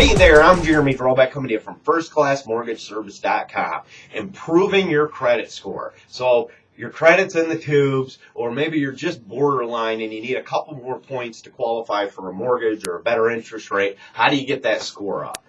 Hey there, I'm Jeremy Drolbeck coming to you from FirstClassMortgageService.com. Improving your credit score. So your credit's in the tubes, or maybe you're just borderline and you need a couple more points to qualify for a mortgage or a better interest rate. How do you get that score up?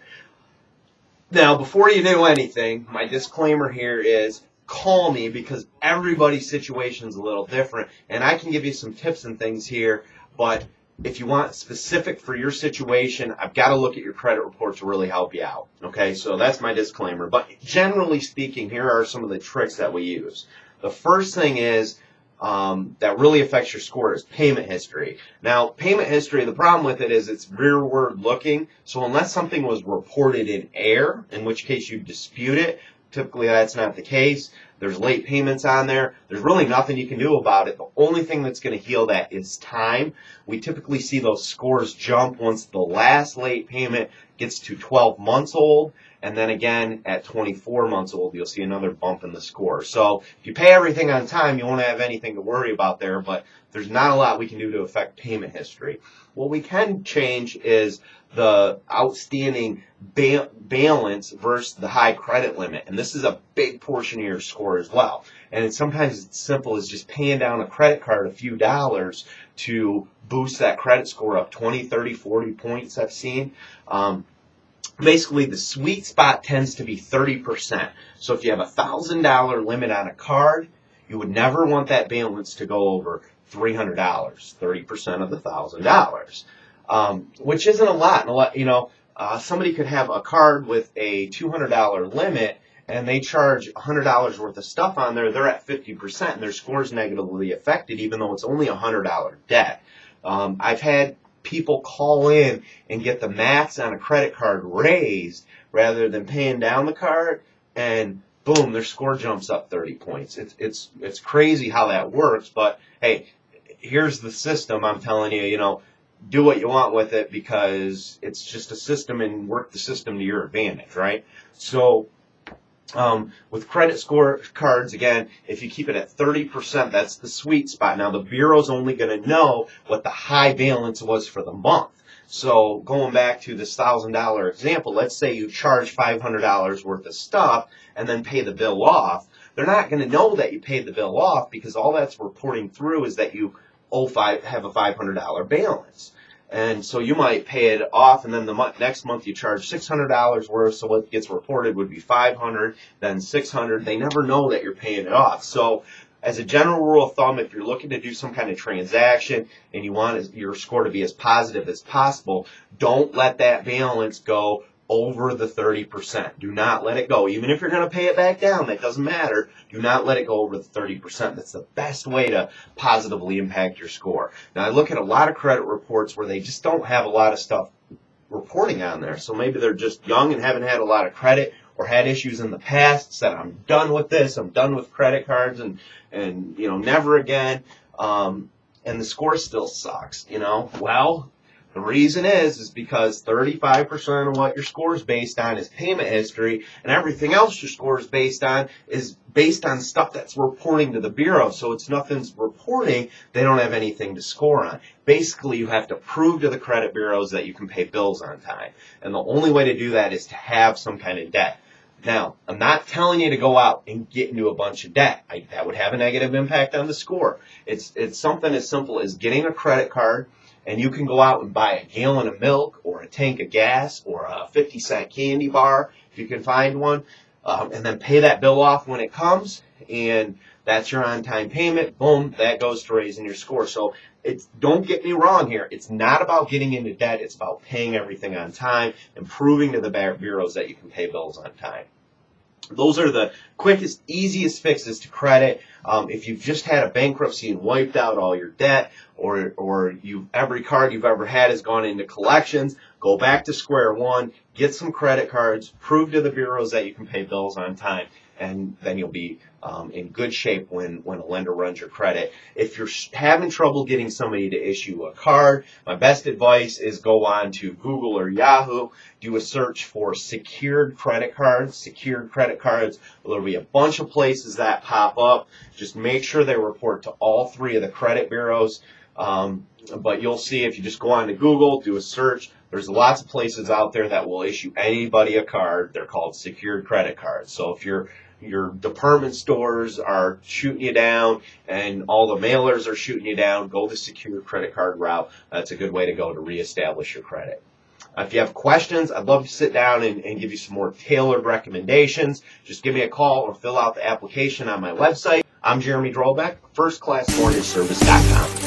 Now, before you do anything, my disclaimer here is call me because everybody's situation is a little different, and I can give you some tips and things here, but if you want specific for your situation, I've got to look at your credit report to really help you out. Okay, so that's my disclaimer. But generally speaking, here are some of the tricks that we use. The first thing is that really affects your score is payment history. Now, payment history, the problem with it is it's rearward looking. So unless something was reported in error, in which case you dispute it, typically that's not the case. There's late payments on there. There's really nothing you can do about it. The only thing that's going to heal that is time. We typically see those scores jump once the last late payment gets to 12 months old. And then again, at 24 months old, you'll see another bump in the score. So if you pay everything on time, you won't have anything to worry about there, but there's not a lot we can do to affect payment history. What we can change is the outstanding balance versus the high credit limit. And this is a big portion of your score as well. And sometimes it's simple as just paying down a credit card a few dollars to boost that credit score up 20, 30, 40 points I've seen. Basically, the sweet spot tends to be 30%. So if you have a $1,000 limit on a card, you would never want that balance to go over $300, 30% of the $1,000, which isn't a lot. Somebody could have a card with a $200 limit and they charge $100 worth of stuff on there. They're at 50% and their score is negatively affected, even though it's only a $100 debt. I've had people call in and get the max on a credit card raised rather than paying down the card, and boom, their score jumps up 30 points. It's crazy how that works, but hey, here's the system. I'm telling you, do what you want with it because it's just a system and work the system to your advantage, right? So with credit score cards, again, if you keep it at 30%, that's the sweet spot. Now, the Bureau's only going to know what the high balance was for the month. So going back to this $1,000 example, let's say you charge $500 worth of stuff and then pay the bill off. They're not going to know that you paid the bill off because all that's reporting through is that you have a $500 balance. And so you might pay it off, and then the next month you charge $600 worth, so what gets reported would be $500, then $600. They never know that you're paying it off. So as a general rule of thumb, if you're looking to do some kind of transaction and you want your score to be as positive as possible, don't let that balance go over the 30%. Do not let it go. Even if you're going to pay it back down, that doesn't matter. Do not let it go over the 30%. That's the best way to positively impact your score. Now, I look at a lot of credit reports where they just don't have a lot of stuff reporting on there. So maybe they're just young and haven't had a lot of credit or had issues in the past, said, I'm done with this, I'm done with credit cards, and never again. And the score still sucks, Well, the reason is because 35% of what your score is based on is payment history, and everything else your score is based on stuff that's reporting to the Bureau. So it's nothing's reporting, they don't have anything to score on. Basically, you have to prove to the credit bureaus that you can pay bills on time. And the only way to do that is to have some kind of debt. Now, I'm not telling you to go out and get into a bunch of debt. That would have a negative impact on the score. It's something as simple as getting a credit card, and you can go out and buy a gallon of milk or a tank of gas or a 50-cent candy bar, if you can find one, and then pay that bill off when it comes, and that's your on-time payment. Boom, that goes to raising your score. So don't get me wrong here. It's not about getting into debt. It's about paying everything on time and proving to the bureaus that you can pay bills on time. Those are the quickest, easiest fixes to credit. If you've just had a bankruptcy and wiped out all your debt, or every card you've ever had has gone into collections, go back to square one, get some credit cards, prove to the bureaus that you can pay bills on time, and then you'll be in good shape when a lender runs your credit. If you're having trouble getting somebody to issue a card, my best advice is go on to Google or Yahoo, do a search for secured credit cards. Secured credit cards, there'll be a bunch of places that pop up. Just make sure they report to all three of the credit bureaus. But you'll see if you just go on to Google, do a search, There's lots of places out there that will issue anybody a card. They're called secured credit cards. So if your department stores are shooting you down and all the mailers are shooting you down, go the secured credit card route. That's a good way to go to reestablish your credit. If you have questions, I'd love to sit down and give you some more tailored recommendations. Just give me a call or fill out the application on my website. I'm Jeremy Drolbeck, firstclassmortgageservice.com.